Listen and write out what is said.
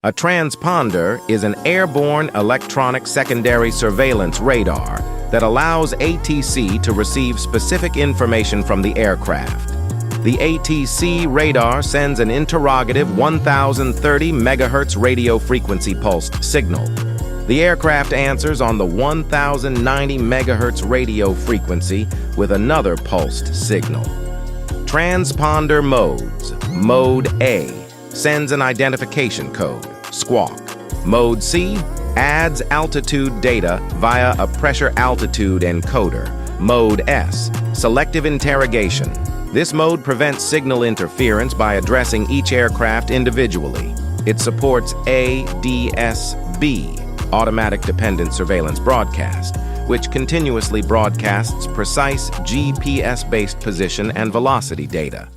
A transponder is an airborne electronic secondary surveillance radar that allows ATC to receive specific information from the aircraft. The ATC radar sends an interrogative 1030 MHz radio frequency pulsed signal. The aircraft answers on the 1090 MHz radio frequency with another pulsed signal. Transponder modes. Mode A sends an identification code, squawk. Mode C adds altitude data via a pressure altitude encoder. Mode S, selective interrogation. This mode prevents signal interference by addressing each aircraft individually. It supports ADS-B, Automatic Dependent Surveillance Broadcast, which continuously broadcasts precise GPS-based position and velocity data.